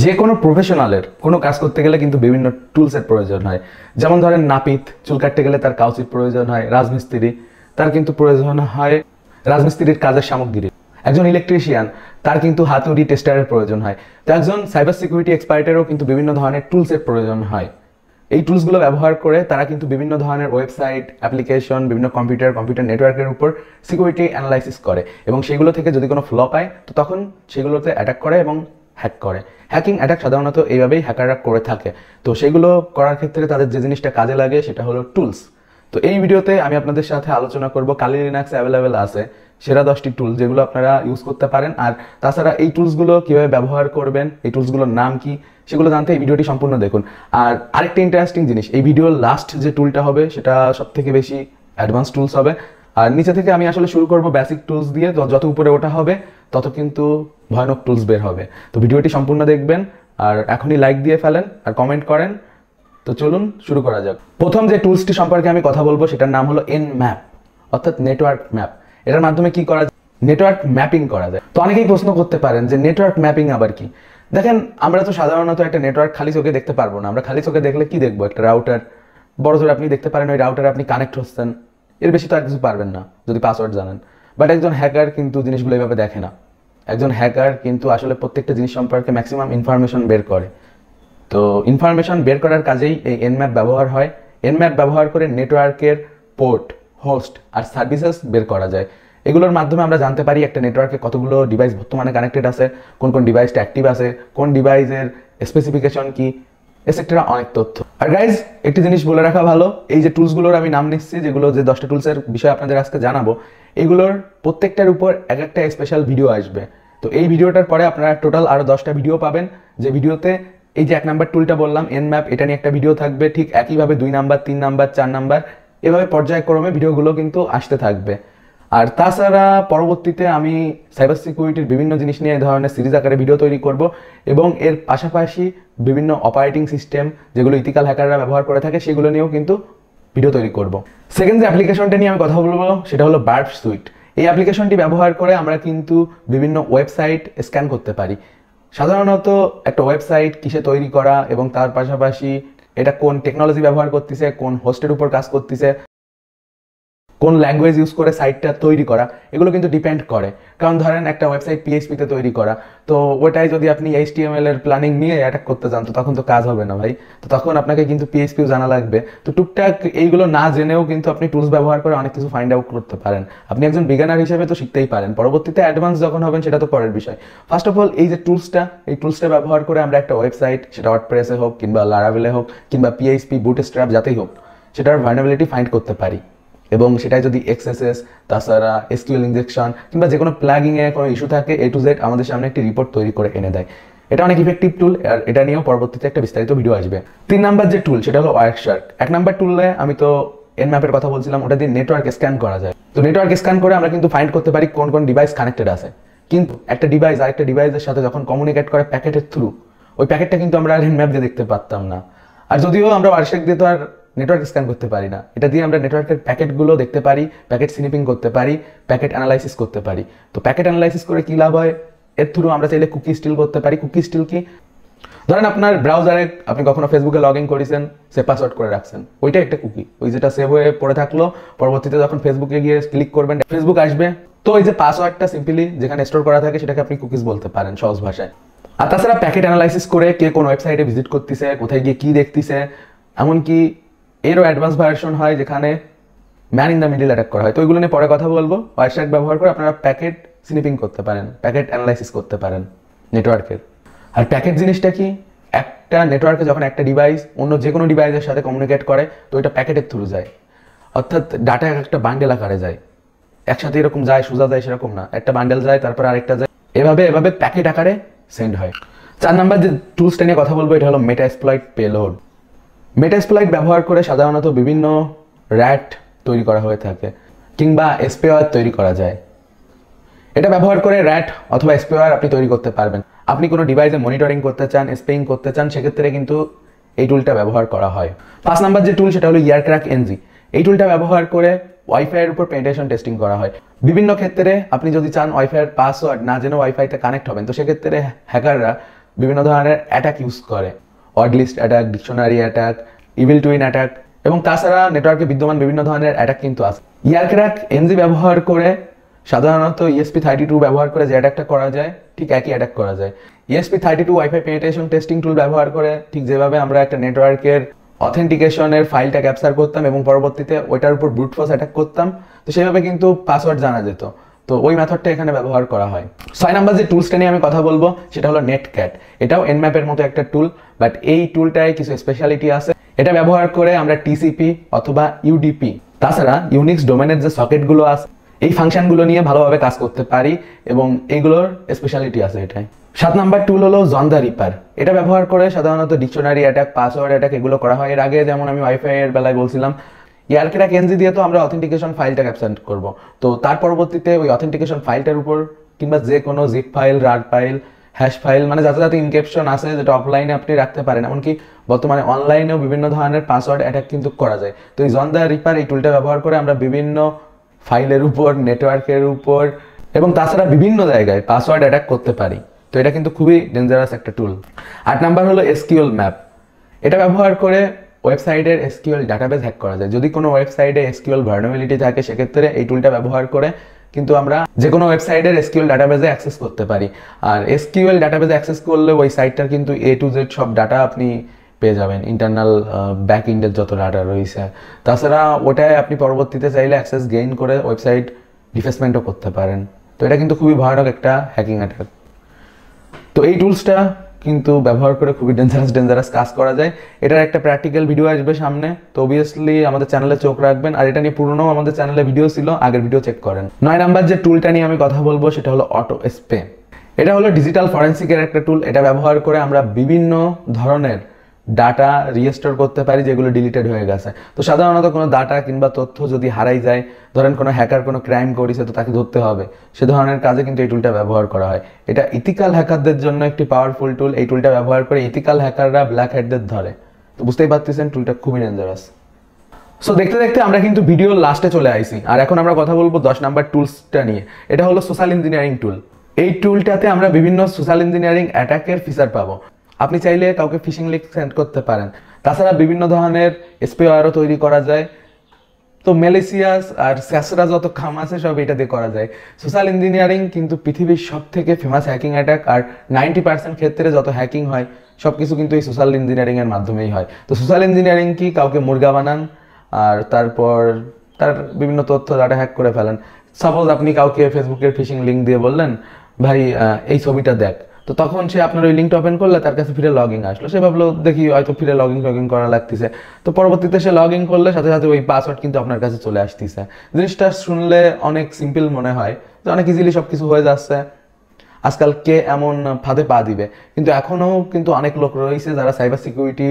যে কোনো প্রফেশনালের কোনো কাজ করতে গেলে কিন্তু বিভিন্ন টুলসের প্রয়োজন হয়। যেমন ধরেন নাপিত, চুল কাটতে গেলে তার কাউচির প্রয়োজন হয়। রাজমিস্ত্রি, তার কিন্তু প্রয়োজন হয় রাজমিস্ত্রির কাজের সামগ্রী। একজন ইলেকট্রিশিয়ান, তার কিন্তু হাতুড়ি টেস্টারের প্রয়োজন হয়। তো একজন সাইবার সিকিউরিটি এক্সপার্টেরও কিন্তু বিভিন্ন ধরনের টুলসের প্রয়োজন হয়। এই টুলসগুলো ব্যবহার করে তারা কিন্তু বিভিন্ন ধরনের ওয়েবসাইট, অ্যাপ্লিকেশন, বিভিন্ন কম্পিউটার নেটওয়ার্কের উপর সিকিউরিটি অ্যানালাইসিস করে এবং সেগুলো থেকে যদি কোনো ফ্ল পায় তো তখন সেগুলোতে অ্যাটাক করে এবং হ্যাক করে। হ্যাকিং অ্যাটাক সাধারণত এইভাবেই হ্যাকাররা করে থাকে। তো সেগুলো করার ক্ষেত্রে তাদের যে জিনিসটা কাজে লাগে সেটা হলো টুলস। তো এই ভিডিওতে আমি আপনাদের সাথে আলোচনা করব কালি লিনাক্সে অ্যাভেলেবেল আছে সেরা 10টি টুল যেগুলো আপনারা ইউজ করতে পারেন। আর তাছাড়া এই টুলসগুলো কীভাবে ব্যবহার করবেন, এই টুলসগুলোর নাম কি, সেগুলো জানতে এই ভিডিওটি সম্পূর্ণ দেখুন। আর আরেকটা ইন্টারেস্টিং জিনিস, এই ভিডিওর লাস্ট যে টুলটা হবে সেটা সবথেকে বেশি অ্যাডভান্স টুলস হবে। আর নিচে থেকে আমি আসলে শুরু করব বেসিক টুলস দিয়ে, যত উপরে ওঠা হবে তত কিন্তু ভয়ানক টুলস বের হবে। তো ভিডিওটি সম্পূর্ণ দেখবেন আর এখনই লাইক দিয়ে ফেলেন আর কমেন্ট করেন। তো চলুন শুরু করা যাক। প্রথম যে টুলসটি সম্পর্কে আমি কথা বলবো সেটার নাম হলো Nmap, অর্থাৎ নেটওয়ার্ক ম্যাপ। এটার মাধ্যমে কি করা যায়? নেটওয়ার্ক ম্যাপিং করা যায়। তো অনেকেই প্রশ্ন করতে পারেন যে নেটওয়ার্ক ম্যাপিং আবার কি। দেখেন, আমরা তো সাধারণত একটা নেটওয়ার্ক খালি চোখে দেখতে পারবো না। আমরা খালি চোখে দেখলে কি দেখবো? একটা রাউটার, বড় জোর আপনি দেখতে পারেন ওই রাউটারে আপনি কানেক্ট হচ্ছেন, এর বেশি তো আর কিছু পারবেন না যদি পাসওয়ার্ড জানেন। বাট একজন হ্যাকার কিন্তু জিনিসগুলো এইভাবে দেখে না। একজন হ্যাকার কিন্তু আসলে প্রত্যেকটা জিনিস সম্পর্কে ম্যাক্সিমাম ইনফরমেশন বের করে। তো ইনফরমেশন বের করার কাজেই এই Nmap ব্যবহার হয়। Nmap ব্যবহার করে নেটওয়ার্কের পোর্ট, হোস্ট আর সার্ভিসেস বের করা যায়। এগুলোর মাধ্যমে আমরা জানতে পারি একটা নেটওয়ার্কে কতগুলো ডিভাইস বর্তমানে কানেক্টেড আছে, কোন কোন ডিভাইসটা অ্যাক্টিভ আছে, কোন ডিভাইসের স্পেসিফিকেশন কি, এটসেট্রা, অনেক তথ্য। আর গাইজ, একটি জিনিস বলে রাখা ভালো, এই যে টুলসগুলোর আমি নাম নিচ্ছি, যেগুলো যে 10টা টুলসের বিষয়ে আপনাদের আজকে জানাবো, এগুলোর প্রত্যেকটার উপর এক একটা স্পেশাল ভিডিও আসবে। তো এই ভিডিওটার পরে আপনারা টোটাল আরও 10টা ভিডিও পাবেন, যে ভিডিওতে এই যে 1 নাম্বার টুলটা বললাম Nmap, এটা নিয়ে একটা ভিডিও থাকবে। ঠিক একইভাবে 2 নাম্বার, 3 নাম্বার, 4 নাম্বার, এভাবে পর্যায়ক্রমে ভিডিওগুলো কিন্তু আসতে থাকবে। আর তাছাড়া পরবর্তীতে আমি সাইবার সিকিউরিটির বিভিন্ন জিনিস নিয়ে এই ধরনের সিরিজ আকারে ভিডিও তৈরি করব এবং এর পাশাপাশি বিভিন্ন অপারেটিং সিস্টেম যেগুলো ইথিক্যাল হ্যাকাররা ব্যবহার করে থাকে সেগুলো নিয়েও কিন্তু ভিডিও তৈরি করব। সেকেন্ড যে অ্যাপ্লিকেশনটা নিয়ে আমি কথা বলবো সেটা হলো বার্ব সুইট। এই অ্যাপ্লিকেশনটি ব্যবহার করে আমরা কিন্তু বিভিন্ন ওয়েবসাইট স্ক্যান করতে পারি। সাধারণত একটা ওয়েবসাইট কিসে তৈরি করা এবং তার পাশাপাশি এটা কোন টেকনোলজি ব্যবহার করতেছে, কোন হোস্টের উপর কাজ করতেছে, কোন ল্যাঙ্গুয়েজ ইউজ করে সাইটটা তৈরি করা, এগুলো কিন্তু ডিপেন্ড করে। কারণ ধরেন একটা ওয়েবসাইট পিএইচপিতে তৈরি করা, তো ওটাই যদি আপনি এইচটিএমএল এর প্ল্যানিং নিয়ে অ্যাটাক করতে চান তো তখন তো কাজ হবে না ভাই। তো তখন আপনাকে কিন্তু পিএইচপিও জানা লাগবে। তো টুকটাক এইগুলো না জেনেও কিন্তু আপনি টুলস ব্যবহার করে অনেক কিছু ফাইন্ড আউট করতে পারেন। আপনি একজন বিগিনার হিসেবে তো শিখতেই পারেন, পরবর্তীতে অ্যাডভান্স যখন হবেন সেটা তো পরের বিষয়। ফার্স্ট অফ অল এই যে টুলসটা ব্যবহার করে আমরা একটা ওয়েবসাইট, সেটা ওয়ার্ডপ্রেসে হোক কিংবা লারাভেলে হোক কিংবা পিএইচপি, বুটস্ট্র্যাপ, যাতেই হোক, সেটার ভালনারেবিলিটি ফাইন্ড করতে পারি এবং সেটাই যদি এক্সএসএস, তাছাড়া এসকিউএল ইনজেকশন কিংবা যে কোনো প্লাগিংয়ে কোনো ইস্যু থাকে, A to Z আমাদের সামনে একটি রিপোর্ট তৈরি করে এনে দেয়। এটা অনেক ইফেক্টিভ টুল আর এটা নিয়েও পরবর্তীতে একটা বিস্তারিত ভিডিও আসবে। 3 নাম্বার যে টুল সেটা হলো ওয়ারশার্ক। 1 নাম্বার টুলে আমি তো Nmap এর কথা বলছিলাম, ওটা দিয়ে নেটওয়ার্ক স্ক্যান করা যায়। তো নেটওয়ার্ক স্ক্যান করে আমরা কিন্তু ফাইন্ড করতে পারি কোন কোন ডিভাইস কানেক্টেড আছে। কিন্তু একটা ডিভাইস আরেকটা ডিভাইসের সাথে যখন কমিউনিকেট করে প্যাকেটের থ্রু, ওই প্যাকেটটা কিন্তু আমরা Nmap দিয়ে দেখতে পারতাম না। আর যদিও আমরা ওয়ারশার্ক দিয়ে তো আর নেটওয়ার্ক স্ক্যান করতে পারি না, এটা দিয়ে আমরা নেটওয়ার্কের প্যাকেটগুলো দেখতে পারি, প্যাকেট স্নিপিং করতে পারি, প্যাকেট অ্যানালাইসিস করতে পারি। তো প্যাকেট অ্যানালাইসিস করে কী লাভ হয়? এর থ্রু আমরা চাইলে কুকি স্টিল করতে পারি। কুকি স্টিল কি? ধরেন আপনার ব্রাউজারে আপনি কখনো ফেসবুকে লগ ইন করেছেন, সে পাসওয়ার্ড করে রাখছেন, ওইটা একটা কুকি, ওই যেটা সেভ হয়ে পড়ে থাকলো, পরবর্তীতে যখন ফেসবুকে গিয়ে ক্লিক করবেন ফেসবুক আসবে। তো এই যে পাসওয়ার্ডটা সিম্পলি যেখানে স্টোর করা থাকে সেটাকে আপনি কুকিজ বলতে পারেন সহজ ভাষায়। আর তাছাড়া প্যাকেট অ্যানালাইসিস করে কে কোন ওয়েবসাইটে ভিজিট করতেছে, কোথায় গিয়ে কী দেখতেছে, এমনকি এরও অ্যাডভান্স ভার্সন হয় যেখানে man in the middle attack করা হয়। তো এগুলো নিয়ে পরে কথা বলবো। ওয়ারশার্ক ব্যবহার করে আপনারা প্যাকেট স্নিপিং করতে পারেন, প্যাকেট অ্যানালাইসিস করতে পারেন নেটওয়ার্কের। আর প্যাকেট জিনিসটা কি? একটা নেটওয়ার্কে যখন একটা ডিভাইস অন্য যে কোনো ডিভাইসের সাথে কমিউনিকেট করে তো ওইটা প্যাকেটের থ্রু যায়, অর্থাৎ ডাটা একটা বান্ডেল আকারে যায়, একসাথে এরকম যায়, সোজা যায় সেরকম না, একটা বান্ডেল যায় তারপর আরেকটা যায়, এভাবে প্যাকেট আকারে সেন্ড হয়। 4 নাম্বার যে টুলসটা নিয়ে কথা বলবো এটা হলো মেটাএক্সপ্লয়েট পেলোড। মেটাএক্সপ্লয়েট ব্যবহার করে সাধারণত বিভিন্ন র্যাট তৈরি করা হয়ে থাকে কিংবা স্পেওয়্যার তৈরি করা যায়। এটা ব্যবহার করে র্যাট অথবা স্পেওয়্যার আপনি তৈরি করতে পারবেন। আপনি কোনো ডিভাইসে মনিটরিং করতে চান, স্পেইং করতে চান, সেক্ষেত্রে কিন্তু এই টুলটা ব্যবহার করা হয়। 5 নাম্বার যে টুল সেটা হলো ইয়ারক্র্যাক এনজি। এই টুলটা ব্যবহার করে ওয়াইফাইয়ের উপর পেনিট্রেশন টেস্টিং করা হয়। বিভিন্ন ক্ষেত্রে আপনি যদি চান ওয়াইফাইয়ের পাসওয়ার্ড না জেনে ওয়াইফাইতে কানেক্ট হবেন, তো সেক্ষেত্রে হ্যাকাররা বিভিন্ন ধরনের অ্যাটাক ইউজ করে, word list attack, dictionary attack, evil twin attack, এবং তাছাড়া নেটওয়ার্কে বিদ্যমান বিভিন্ন ধরনের অ্যাটাক কিন্তু আছে। ইয়ারক্র্যাক এনজি ব্যবহার করে সাধারণত ESP32 ব্যবহার করে যে অ্যাটাকটা করা যায় ঠিক একই অ্যাটাক করা যায়। ESP32 ওয়াইফাই পেনিট্রেশন টেস্টিং টুল ব্যবহার করে ঠিক যেভাবে আমরা একটা নেটওয়ার্কের অথেন্টিকেশনের ফাইলটা ক্যাপচার করতাম এবং পরবর্তীতে ওইটার উপর ব্রুট ফোর্স অ্যাটাক করতাম, তো সেভাবে কিন্তু পাসওয়ার্ড জানা যেত। তো ওই মেথডটা এখানে ব্যবহার করা হয়। 6 নাম্বার যে টুলসটা নিয়ে আমি কথা বলবো সেটা হলো নেটক্যাট। এটাও এনম্যাপের মতো একটা টুল, বাট এই টুলটায় কিছু স্পেশালিটি আছে। এটা ব্যবহার করে আমরা TCP অথবা UDP তাছাড়া ইউনিক্স ডোমেনের যে সকেটগুলো আছে এই ফাংশনগুলো নিয়ে ভালোভাবে কাজ করতে পারি এবং এইগুলোর স্পেশালিটি আছে এটাই। 7 নাম্বার টুল হলো জন দ্য রিপার। এটা ব্যবহার করে সাধারণত ডিকশনারি অ্যাটাক, পাসওয়ার্ড অ্যাটাক এগুলো করা হয়। এর আগে যেমন আমি ওয়াইফাই এর বেলায় বলছিলাম, ইয়ারক্র্যাক এনজি দিয়ে তো আমরা অথেন্টিকেশন ফাইলটা ক্যাপচার করব, তো তার পরবর্তীতে ওই অথেন্টিকেশন ফাইলটার উপর কিংবা যে কোনো জিপ ফাইল, রার ফাইল, হ্যাশ ফাইল, মানে যাতে যাতে ইনক্রিপশন আছে যেটা অফলাইনে আপনি রাখতে পারেন, এমনকি বর্তমানে অনলাইনেও বিভিন্ন ধরনের পাসওয়ার্ড অ্যাটাক কিন্তু করা যায়। তো এই জন দ্য রিপার এই টুলটা ব্যবহার করে আমরা বিভিন্ন ফাইলের উপর, নেটওয়ার্কের উপর এবং তাছাড়া বিভিন্ন জায়গায় পাসওয়ার্ড অ্যাটাক করতে পারি। তো এটা কিন্তু খুবই ডেঞ্জারাস একটা টুল। 8 নাম্বার হলো SQL ম্যাপ। এটা ব্যবহার করে ওয়েবসাইটের SQL ডাটাবেস হ্যাক করা যায়। যদি কোনো ওয়েবসাইটে SQL ভালনারেবিলিটি থাকে সেক্ষেত্রে এই টুলটা ব্যবহার করে কিন্তু আমরা যে কোনো ওয়েবসাইটের SQL ডাটাবেসে অ্যাক্সেস করতে পারি। আর SQL ডাটাবেসে অ্যাক্সেস করলে ওই সাইটটার কিন্তু A to Z সব ডাটা আপনি পেয়ে যাবেন, ইন্টারনাল ব্যাক এন্ডের যত ডাটা রয়েছে। তাছাড়া ওটায় আপনি পরবর্তীতে চাইলে অ্যাক্সেস গেইন করে ওয়েবসাইট ডিফেসমেন্টও করতে পারেন। তো এটা কিন্তু খুবই ভয়ানক একটা হ্যাকিং অ্যাটাক। তো এই টুলসটা কিন্তু ব্যবহার করে খুবই ডেঞ্জারাস কাজ করা যায়। এটার একটা প্র্যাকটিক্যাল ভিডিও আসবে সামনে, তো অবভিয়াসলি আমাদের চ্যানেলে চোখ রাখবেন। আর এটা নিয়ে পুরনো আমাদের চ্যানেলে ভিডিও ছিল, আগের ভিডিও চেক করেন। 9 নাম্বার যে টুলটা নিয়ে আমি কথা বলবো সেটা হলো অটোস্পে। এটা হলো ডিজিটাল ফরেন্সিকের একটা টুল। এটা ব্যবহার করে আমরা বিভিন্ন ধরনের ডাটা রিস্টোর করতে পারি যেগুলো ডিলিটেড হয়ে গেছে। তো সাধারণত কোনো ডাটা কিংবা তথ্য যদি হারাই যায়, ধরেন কোনো হ্যাকার কোনো ক্রাইম করেছে তো তাকে ধরতে হবে, সে ধরনের কাজে কিন্তু এই টুলটা ব্যবহার করা হয়। এটা ইথিক্যাল হ্যাকারদের জন্য একটি পাওয়ারফুল টুল। এই টুলটা ব্যবহার করে ইথিক্যাল হ্যাকাররা ব্ল্যাক হ্যাটদের ধরে। তো বুঝতেই পারতেছেন টুলটা খুবই ডেঞ্জারাস। সো দেখতে দেখতে আমরা কিন্তু ভিডিওর লাস্টে চলে আইছি, আর এখন আমরা কথা বলবো 10 নাম্বার টুলসটা নিয়ে। এটা হলো সোশ্যাল ইঞ্জিনিয়ারিং টুল। এই টুলটাতে আমরা বিভিন্ন সোশ্যাল ইঞ্জিনিয়ারিং অ্যাটাকের ফিচার পাবো। আপনি চাইলে কাউকে ফিশিং লিঙ্ক সেন্ড করতে পারেন। তাছাড়া বিভিন্ন ধরনের স্পেয়ারও তৈরি করা যায়। তো ম্যালিসিয়াস আর স্যাসরা যত কাম আছে সব এটা দিয়ে করা যায়। সোশ্যাল ইঞ্জিনিয়ারিং কিন্তু পৃথিবীর সব থেকে ফেমাস হ্যাকিং অ্যাটাক, আর 90% ক্ষেত্রে যত হ্যাকিং হয় সব কিছু কিন্তু এই সোশ্যাল ইঞ্জিনিয়ারিং এর মাধ্যমেই হয়। তো সোশ্যাল ইঞ্জিনিয়ারিং কি, কাউকে মুরগা বানান আর তারপর তার বিভিন্ন তথ্য ডাটা হ্যাক করে ফেলেন। সাপোজ আপনি কাউকে ফেসবুকের ফিশিং লিঙ্ক দিয়ে বললেন, ভাই এই ছবিটা দেখ, তো তখন সে আপনার ওই লিঙ্কটা ওপেন করলে তার কাছে ফিরে লগ ইন আসলো। সে ভাবলো দেখি হয়তো ফিরে লগ ইন করা লাগতেছে, তো পরবর্তীতে সে লগ ইন করলে সাথে সাথে ওই পাসওয়ার্ড কিন্তু আপনার কাছে চলে আসতেছে। জিনিসটা শুনলে অনেক সিম্পল মনে হয় যে অনেক ইজিলি সব কিছু হয়ে যাচ্ছে, আজকাল কে এমন ফাঁদে পা দিবে। কিন্তু এখনও কিন্তু অনেক লোক রয়েছে যারা সাইবার সিকিউরিটি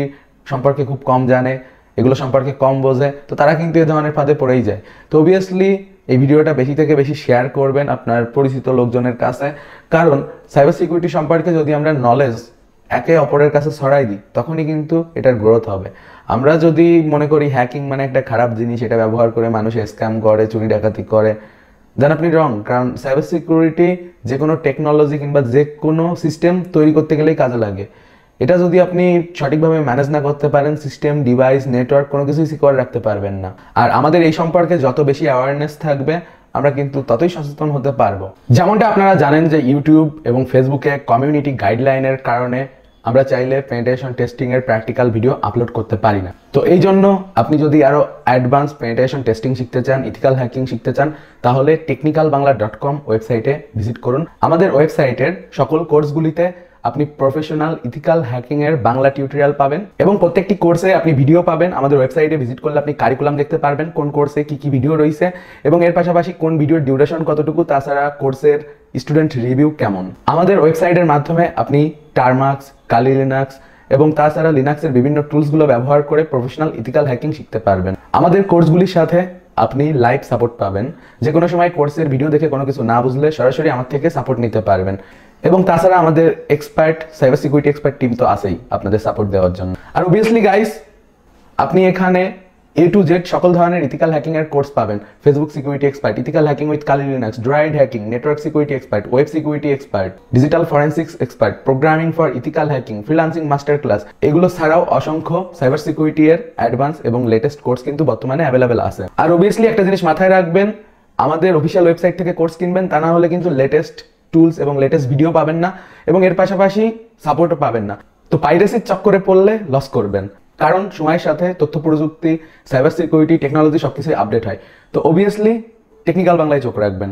সম্পর্কে খুব কম জানে, এগুলো সম্পর্কে কম বোঝে, তো তারা কিন্তু এই ধরনের ফাঁদে পড়েই যায়। তো অবভিয়াসলি এই ভিডিওটা বেশি থেকে বেশি শেয়ার করবেন আপনার পরিচিত লোকজনের কাছে, কারণ সাইবার সিকিউরিটি সম্পর্কে যদি আমরা নলেজ একে অপরের কাছে ছড়াই দিই তখনই কিন্তু এটার গ্রোথ হবে। আমরা যদি মনে করি হ্যাকিং মানে একটা খারাপ জিনিস, এটা ব্যবহার করে মানুষ স্ক্যাম করে, চুরি ডাকাতি করে, দেন আপনি রং। কারণ সাইবার সিকিউরিটি যে কোনো টেকনোলজি কিংবা যে কোনো সিস্টেম তৈরি করতে গেলেই কাজে লাগে। এটা যদি আপনি সঠিকভাবে ম্যানেজ না করতে পারেন, সিস্টেম, ডিভাইস, নেটওয়ার্ক কোনো কিছুই সিকিউর রাখতে পারবেন না। আর আমাদের এই সম্পর্কে যত বেশি অ্যাওয়ারনেস থাকবে আমরা কিন্তু ততই সচেতন হতে পারবো। যেমনটা আপনারা জানেন যে ইউটিউব এবং ফেসবুকে কমিউনিটি গাইডলাইনের কারণে আমরা চাইলে পেনিট্রেশন টেস্টিং এর প্র্যাকটিক্যাল ভিডিও আপলোড করতে পারি না। তো এই জন্য আপনি যদি আরো অ্যাডভান্স পেনিট্রেশন টেস্টিং শিখতে চান, ইথিক্যাল হ্যাকিং শিখতে চান, তাহলে technicalbangla.com ওয়েবসাইটে ভিজিট করুন। আমাদের ওয়েবসাইটের সকল কোর্সগুলিতে আপনি প্রফেশনাল ইথিক্যাল হ্যাকিং এর বাংলা টিউটোরিয়াল পাবেন এবং প্রত্যেকটি কোর্সে আপনি ভিডিও পাবেন। আমাদের ওয়েবসাইটে ভিজিট করলে আপনি কারিকুলাম দেখতে পারবেন, কোন কোর্সে কি কি ভিডিও রয়েছে এবং এর পাশাপাশি কোন ভিডিওর ডিউরেশন কতটুকু, তাছাড়া কোর্সের স্টুডেন্ট রিভিউ কেমন। আমাদের ওয়েবসাইটের মাধ্যমে আপনি টারমাক্স, কালি লিনাক্স এবং তাছাড়া লিনাক্সের বিভিন্ন টুলসগুলো ব্যবহার করে প্রফেশনাল ইথিক্যাল হ্যাকিং শিখতে পারবেন। আমাদের কোর্সগুলির সাথে আপনি লাইভ সাপোর্ট পাবেন। যে কোনো সময় কোর্সের ভিডিও দেখে কোনো কিছু না বুঝলে সরাসরি আমার থেকে সাপোর্ট নিতে পারবেন। এবং তাছাড়া আমাদের expert cyber security expert team তো আছেই আপনাদের সাপোর্ট দেওয়ার জন্য। আর অবভিয়াসলি গাইস, আপনি এখানে A to Z সকল ধরনের ইথিক্যাল হ্যাকিং এর কোর্স পাবেন। Facebook security expert, ethical hacking with Kali Linux, droid hacking, network security expert, web security expert, digital forensics expert, programming for ethical hacking, freelancing master class, এগুলো ছাড়াও অসংখ্য cyber security এর advance এবং latest course কিন্তু বর্তমানে available আছে। আর obviously একটা জিনিস মাথায় রাখবেন, আমাদের অফিসিয়াল ওয়েবসাইট থেকে কোর্স কিনবেন, তা না হলে কিন্তু লেটেস্ট টুলস এবং লেটেস্ট ভিডিও পাবেন না এবং এর পাশাপাশি সাপোর্টও পাবেন না। তো পাইরেসির চক্করে পড়লে লস করবেন, কারণ সময়ের সাথে তথ্য প্রযুক্তি, সাইবার সিকিউরিটি, টেকনোলজি সবকিছুই আপডেট হয়। তো অবভিয়াসলি টেকনিক্যাল বাংলায় চোখ রাখবেন।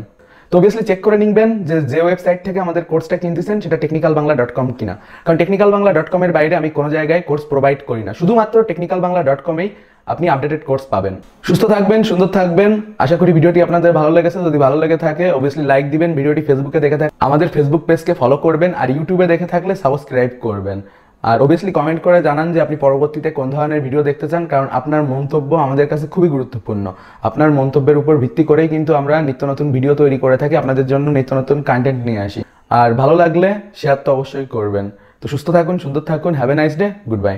তো অবভিয়াসলি চেক করে নিবেন যে ওয়েবসাইট থেকে আমাদের কোর্সটা কিনতেছেন সেটা technicalbangla.com কিনা, কারণ technicalbangla.com এর বাইরে আমি কোনো জায়গায় কোর্স প্রোভাইড করি না, শুধুমাত্র technicalbangla.com-এই আপনি আপডেটেড কোর্স পাবেন। সুস্থ থাকবেন, সুন্দর থাকবেন। আশা করি ভিডিওটি আপনাদের ভালো লেগেছে। যদি ভালো লেগে থাকে অবভিয়াসলি লাইক দিবেন। ভিডিওটি ফেসবুকে দেখে থাকলে আমাদের ফেসবুক পেজকে ফলো করবেন, আর ইউটিউবে দেখে থাকলে সাবস্ক্রাইব করবেন। আর অবভিয়াসলি কমেন্ট করে জানান যে আপনি পরবর্তীতে কোন ধরনের ভিডিও দেখতে চান, কারণ আপনার মন্তব্য আমাদের কাছে খুবই গুরুত্বপূর্ণ। আপনার মন্তব্যের উপর ভিত্তি করেই কিন্তু আমরা নিত্য নতুন ভিডিও তৈরি করে থাকি, আপনাদের জন্য নিত্য নতুন কন্টেন্ট নিয়ে আসি। আর ভালো লাগলে শেয়ার তো অবশ্যই করবেন। তো সুস্থ থাকুন, সুন্দর থাকুন। Have a nice day, good bye.